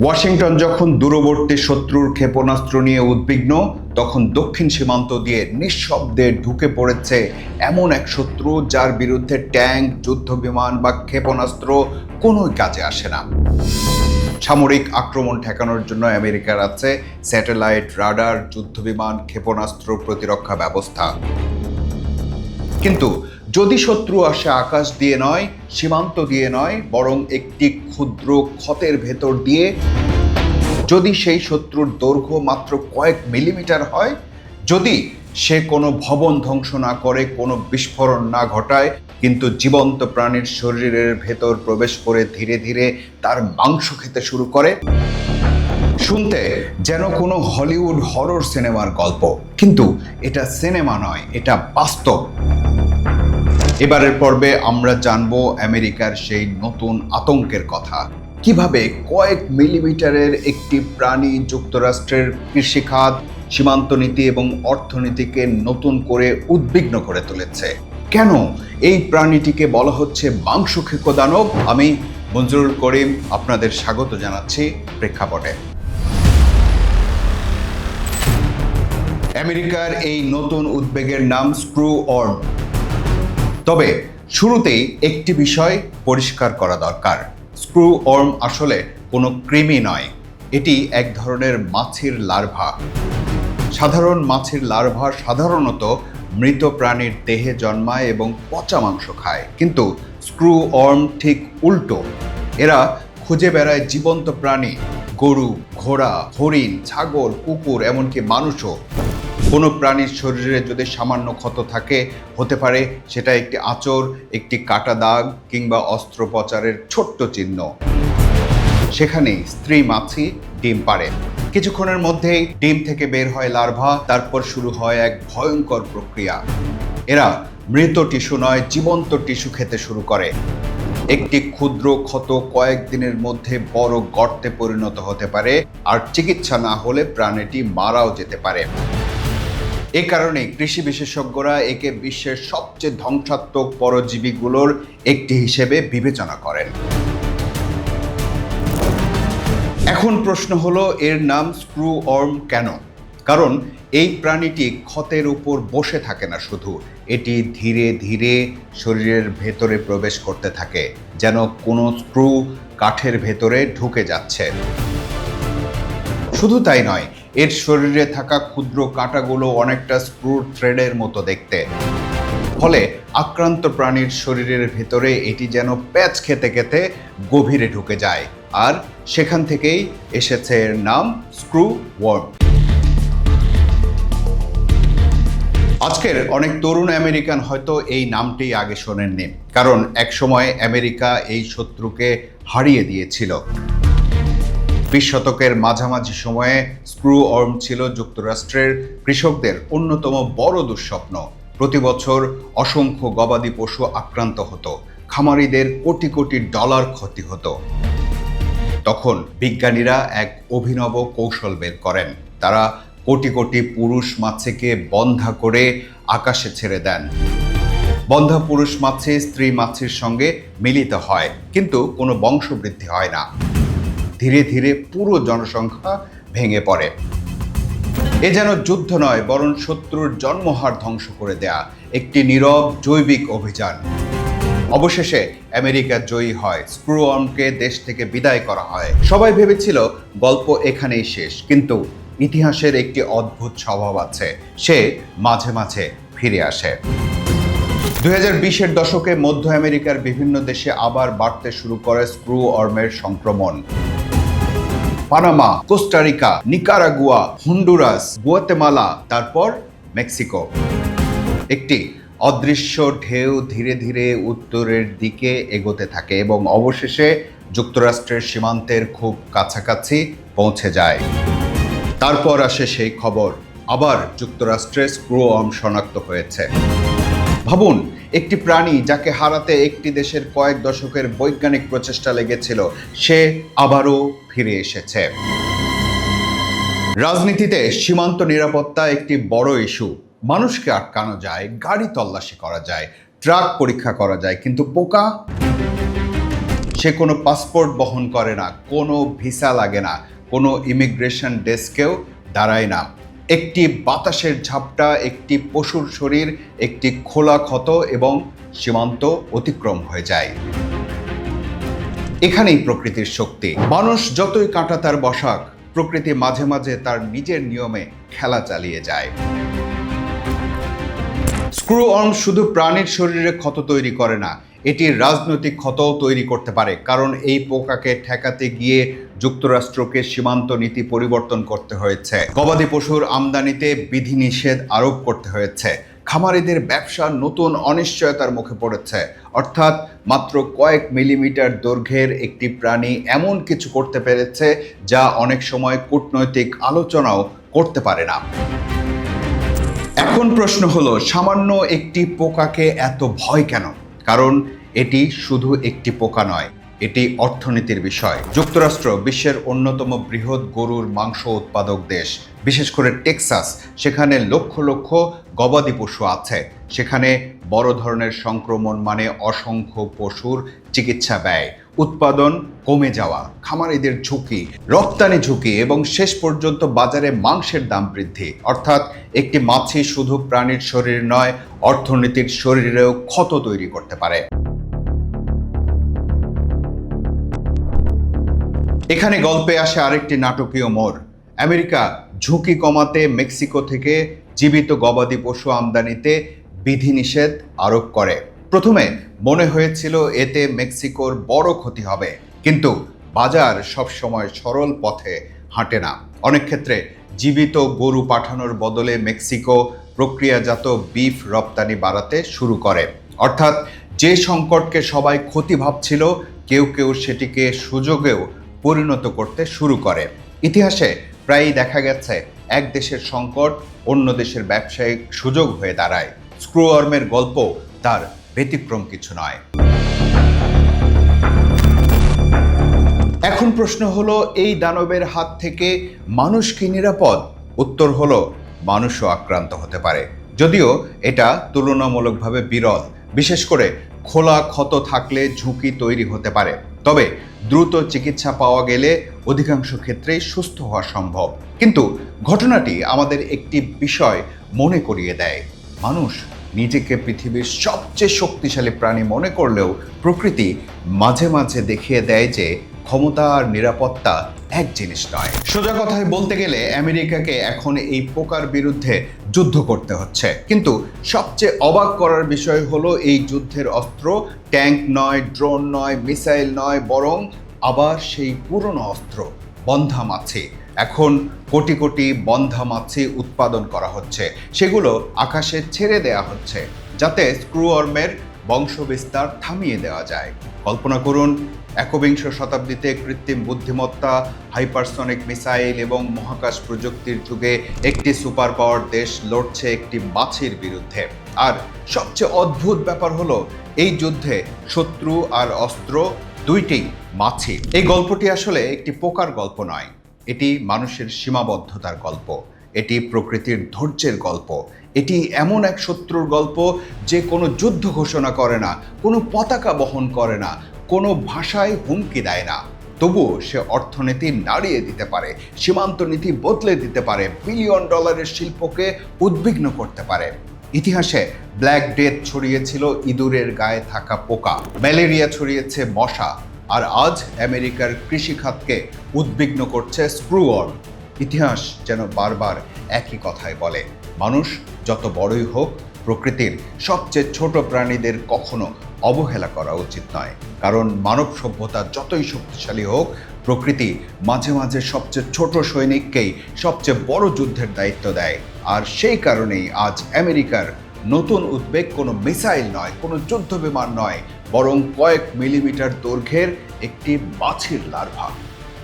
Washington যখন দূরবর্তী শত্রুর ক্ষেপণাস্ত্র নিয়ে উদ্বিগ্ন, তখন দক্ষিণ সীমান্ত দিয়ে নিঃশব্দে ঢুকে পড়েছে এমন এক শত্রু যার বিরুদ্ধে ট্যাঙ্ক, যুদ্ধবিমান বা ক্ষেপণাস্ত্র কোনোই কাজে আসে না। সামরিক আক্রমণ ঠেকানোর জন্য আমেরিকার আছে স্যাটেলাইট, রাডার, যুদ্ধবিমান, ক্ষেপণাস্ত্র প্রতিরক্ষা ব্যবস্থা। কিন্তু যদি শত্রু আসে আকাশ দিয়ে নয়, সীমান্ত দিয়ে নয়, বরং একটি ক্ষুদ্র ক্ষতের ভেতর দিয়ে, যদি সেই শত্রুর দৈর্ঘ্য মাত্র কয়েক মিলিমিটার হয়, যদি সে কোনো ভবন ধ্বংস না করে, কোনো বিস্ফোরণ না ঘটায়, কিন্তু জীবন্ত প্রাণীর শরীরের ভেতর প্রবেশ করে ধীরে ধীরে তার মাংস খেতে শুরু করে, শুনতে যেন কোনো হলিউড হরর সিনেমার গল্প, কিন্তু এটা সিনেমা নয়, এটা বাস্তব। এবারের পর্বে আমরা জানবো আমেরিকার সেই নতুন আতঙ্কের কথা। কিভাবে কয়েক মিলিমিটারের একটি প্রাণী যুক্তরাষ্ট্রের কৃষিখাত, সীমান্ত নীতি এবং অর্থনীতিকে নতুন করে উদ্বিগ্ন করে তুলেছে। কেন এই প্রাণীটিকে বলা হচ্ছে মাংসক্ষেকো দানব? আমি মঞ্জুরুল করিম আপনাদের স্বাগত জানাচ্ছি প্রেক্ষাপটে। আমেরিকার এই নতুন উদ্বেগের নাম স্ক্রু ওয়ার্ম। তবে শুরুতেই একটি বিষয় পরিষ্কার করা দরকার। স্ক্রু ওয়ার্ম আসলে কোনো কৃমি নয়, এটি এক ধরনের মাছির লার্ভা। সাধারণ মাছির লার্ভা সাধারণত মৃত প্রাণীর দেহে জন্মায় এবং পচা মাংস খায়, কিন্তু স্ক্রু ওয়ার্ম ঠিক উল্টো। এরা খুঁজে বেড়ায় জীবন্ত প্রাণী, গরু, ঘোড়া, হরিণ, ছাগল, কুকুর, এমনকি মানুষও। কোনো প্রাণীর শরীরে যদি সামান্য ক্ষত থাকে, হতে পারে সেটা একটি আঁচড়, একটি কাটা দাগ কিংবা অস্ত্রোপচারের ছোট্ট চিহ্ন, সেখানেই স্ত্রী মাছি ডিম পাড়ে। কিছুক্ষণের মধ্যেই ডিম থেকে বের হয় লার্ভা, তারপর শুরু হয় এক ভয়ঙ্কর প্রক্রিয়া। এরা মৃত টিস্যু নয়, জীবন্ত টিস্যু খেতে শুরু করে। একটি ক্ষুদ্র ক্ষত কয়েকদিনের মধ্যে বড় গর্তে পরিণত হতে পারে, আর চিকিৎসা না হলে প্রাণীটি মারাও যেতে পারে। এ কারণে কৃষি বিশেষজ্ঞরা একে বিশ্বের সবচেয়ে ধ্বংসাত্মক পরজীবীগুলোর একটি হিসেবে বিবেচনা করেন। এখন প্রশ্ন হলো, এর নাম স্ক্রু ওয়ার্ম কেন? কারণ এই প্রাণীটি ক্ষতের উপর বসে থাকে না শুধু, এটি ধীরে ধীরে শরীরের ভেতরে প্রবেশ করতে থাকে, যেন কোনো স্ক্রু কাঠের ভেতরে ঢুকে যাচ্ছে। শুধু তাই নয়, এর শরীরে থাকা ক্ষুদ্র কাঁটাগুলো অনেকটা স্ক্রু থ্রেডের মতো দেখতে। ফলে আক্রান্ত প্রাণীর শরীরের ভেতরে এটি যেন প্যাঁচ খেতে খেতে গভীরে ঢুকে যায়, আর সেখান থেকেই এসেছে এর নাম স্ক্রু ওয়ার্ম। আজকের অনেক তরুণ আমেরিকান হয়তো এই নামটি আগে শোনেননি, কারণ একসময় আমেরিকা এই শত্রুকে হারিয়ে দিয়েছিল। 20 শতকের মাঝামাঝি সময়ে স্ক্রু ওয়ার্ম ছিল যুক্তরাষ্ট্রের কৃষকদের অন্যতম বড় দুঃস্বপ্ন। প্রতি বছর অসংখ্য গবাদি পশু আক্রান্ত হতো, খামারিদের কোটি কোটি ডলার ক্ষতি হতো। তখন বিজ্ঞানীরা এক অভিনব কৌশল বের করেন। তারা কোটি কোটি পুরুষ মাছিকে বন্ধা করে আকাশে ছেড়ে দেন। বন্ধা পুরুষ মাছি স্ত্রী মাছির সঙ্গে মিলিত হয়, কিন্তু কোনো বংশবৃদ্ধি হয় না। ধীরে ধীরে পুরো জনসংখ্যা ভেঙে পড়ে। এ যেন যুদ্ধ নয়, বরং শত্রুর জন্মহার ধ্বংস করে দেয়া একটি নীরব জৈবিক অভিযান। অবশেষে আমেরিকা জয়ী হয়, স্ক্রু ওয়ার্মকে দেশ থেকে বিদায় করা হয়। সবাই ভেবেছিল গল্প এখানেই শেষ, কিন্তু ইতিহাসের একটি অদ্ভুত স্বভাব আছে, সে মাঝে মাঝে ফিরে আসে। 2020-এর দশকে মধ্য আমেরিকার বিভিন্ন দেশে আবার বাড়তে শুরু করে স্ক্রু ওয়ার্মের সংক্রমণ। Panama, Costa Rica, Nicaragua, Honduras, Guatemala, তারপর মেক্সিকো। একটি অদৃশ্য ঢেউ ধীরে ধীরে উত্তরের দিকে এগোতে থাকে এবং অবশেষে যুক্তরাষ্ট্রের সীমান্তের খুব কাছাকাছি পৌঁছে যায়। তারপর আসে সেই খবর, আবার যুক্তরাষ্ট্রে স্ক্রু ওয়ার্ম শনাক্ত হয়েছে। ভাবুন, একটি প্রাণী যাকে হারাতে একটি দেশের কয়েক দশকের বৈজ্ঞানিক প্রচেষ্টা লেগেছিল, সে আবারও ফিরে এসেছে। রাজনীতিতে সীমান্ত নিরাপত্তা একটি বড় ইস্যু। মানুষকে আটকানো যায়, গাড়ি তল্লাশি করা যায়, ট্রাক পরীক্ষা করা যায়, কিন্তু পোকা, সে কোনো পাসপোর্ট বহন করে না, কোনো ভিসা লাগে না, কোনো ইমিগ্রেশন ডেস্কেও দাঁড়ায় না। একটি বাতাসের ঝাপটা, একটি পশুর শরীর, একটি খোলা ক্ষত এবং সীমান্ত অতিক্রম হয়ে যায়। এখানেই প্রকৃতির শক্তি। মানুষ যতই কাঁটা তার বসাক, প্রকৃতি মাঝে মাঝে তার নিজের নিয়মে খেলা চালিয়ে যায়। স্ক্রু-ওয়ার্ম শুধু প্রাণীর শরীরে ক্ষত তৈরি করে না, এটি রাজনৈতিক ক্ষতও তৈরি করতে পারে। কারণ এই পোকাকে ঠেকাতে গিয়ে যুক্তরাষ্ট্রকে সীমান্ত নীতি পরিবর্তন করতে হয়েছে, গবাদি পশুর আমদানিতে বিধিনিষেধ আরোপ করতে হয়েছে, খামারিদের ব্যবসা নতুন অনিশ্চয়তার মুখে পড়েছে। অর্থাৎ মাত্র কয়েক মিলিমিটার দৈর্ঘ্যের একটি প্রাণী এমন কিছু করতে পেরেছে যা অনেক সময় কূটনৈতিক আলোচনাও করতে পারে না। এখন প্রশ্ন হলো, সামান্য একটি পোকাকে এত ভয় কেন? কারণ এটি শুধু একটি পোকা নয়, এটি অর্থনীতির বিষয়। যুক্তরাষ্ট্র বিশ্বের অন্যতম বৃহৎ গরুর মাংস উৎপাদক দেশ। বিশেষ করে টেক্সাস, সেখানে লক্ষ লক্ষ গবাদি পশু আছে। সেখানে বড় ধরনের সংক্রমণ মানে অসংখ্য পশুর চিকিৎসা ব্যয়, উৎপাদন কমে যাওয়া, খামারিদের ঝুঁকি, রপ্তানি ঝুঁকি এবং শেষ পর্যন্ত বাজারে মাংসের দাম বৃদ্ধি। অর্থাৎ একটি মাছি শুধু প্রাণীর শরীর নয়, অর্থনীতির শরীরেও ক্ষত তৈরি করতে পারে। এখানে গল্পে আসে আরেকটি নাটকীয় মোড়। আমেরিকা ঝুঁকি কমাতে মেক্সিকো থেকে জীবিত গবাদি পশু আমদানিতে বিধিনিষেধ আরোপ করে। প্রথমে মনে হয়েছিল এতে মেক্সিকোর বড় ক্ষতি হবে, কিন্তু বাজার সবসময় সরল পথে হাঁটে না। অনেক ক্ষেত্রে জীবিত গরু পাঠানোর বদলে মেক্সিকো প্রক্রিয়াজাত বিফ রপ্তানি বাড়াতে শুরু করে। অর্থাৎ যে সংকটকে সবাই ক্ষতি ভাবছিল, কেউ কেউ সেটিকে সুযোগেও পরিণত করতে শুরু করে। ইতিহাসে প্রায়ই দেখা গেছে এক দেশের সংকট অন্য দেশের ব্যবসায়িক সুযোগ হয়ে দাঁড়ায়। স্ক্রু-ওয়ার্মের গল্প তার ব্যতিক্রম কিছু নয়। এখন প্রশ্ন হলো, এই দানবের হাত থেকে মানুষ কি নিরাপদ? উত্তর হলো, মানুষও আক্রান্ত হতে পারে, যদিও এটা তুলনামূলকভাবে বিরল। বিশেষ করে খোলা ক্ষত থাকলে ঝুঁকি তৈরি হতে পারে, তবে দ্রুত চিকিৎসা পাওয়া গেলে অধিকাংশ ক্ষেত্রেই সুস্থ হওয়া সম্ভব। কিন্তু ঘটনাটি আমাদের একটি বিষয় মনে করিয়ে দেয়। মানুষ নিজেকে পৃথিবীর সবচেয়ে শক্তিশালী প্রাণী মনে করলেও প্রকৃতি মাঝে মাঝে দেখিয়ে দেয় যে ক্ষমতা আর নিরাপত্তা এক জিনিস নয়। সোজা কথায় বলতে গেলে আমেরিকাকে এখন এই পোকার বিরুদ্ধে যুদ্ধ করতে হচ্ছে। কিন্তু সবচেয়ে অবাক করার বিষয় হলো, এই যুদ্ধের অস্ত্র ট্যাঙ্ক নয়, ড্রোন নয়, মিসাইল নয়, বরং আবার সেই পুরনো অস্ত্র, বন্ধা মাছি। এখন কোটি কোটি বন্ধা মাছি উৎপাদন করা হচ্ছে, সেগুলো আকাশে ছেড়ে দেয়া হচ্ছে যাতে স্ক্রু-ওয়ার্মের বংশবিস্তার থামিয়ে দেওয়া যায়। কল্পনা করুন, একবিংশ শতাব্দীতে কৃত্রিম বুদ্ধিমত্তা, হাইপারসনিক মিসাইল এবং মহাকাশ প্রযুক্তির যুগে একটি সুপার পাওয়ার দেশ লড়ছে একটি মাছির বিরুদ্ধে। আর সবচেয়ে অদ্ভুত ব্যাপার হলো, এই যুদ্ধে শত্রু আর অস্ত্র দুইটি মাছি। এই গল্পটি আসলে একটি পোকার গল্প নয়, এটি মানুষের সীমাবদ্ধতার গল্প, এটি প্রকৃতির ধৈর্যের গল্প, এটি এমন এক শত্রুর গল্প যে কোনো যুদ্ধ ঘোষণা করে না, কোনো পতাকা বহন করে না, কোনো ভাষায় হুমকি দেয় না, তবুও সে অর্থনীতি নাড়িয়ে দিতে পারে, সীমান্ত নীতি বদলে দিতে পারে, বিলিয়ন ডলারের শিল্পকে উদ্বিগ্ন করতে পারে। ইতিহাসে ব্ল্যাক ডেথ ছড়িয়েছিল ইঁদুরের গায়ে থাকা পোকা, ম্যালেরিয়া ছড়িয়েছে মশা, আর আজ আমেরিকার কৃষিখাতকে উদ্বিগ্ন করছে স্ক্রু-ওয়ার্ম। ইতিহাস যেন বারবার একই কথাই বলে, মানুষ যত বড়ই হোক, প্রকৃতির সবচেয়ে ছোট প্রাণীদের কখনো অবহেলা করা উচিত নয়। কারণ মানব সভ্যতা যতই শক্তিশালী হোক, প্রকৃতি মাঝে মাঝে সবচেয়ে ছোট সৈনিককেই সবচেয়ে বড় যুদ্ধের দায়িত্ব দেয়। আর সেই কারণেই আজ আমেরিকার নতুন উদ্বেগ কোনো মিসাইল নয়, কোনো যুদ্ধ বিমান নয়, বরং কয়েক মিলিমিটার দৈর্ঘ্যের একটি মাছির লার্ভা।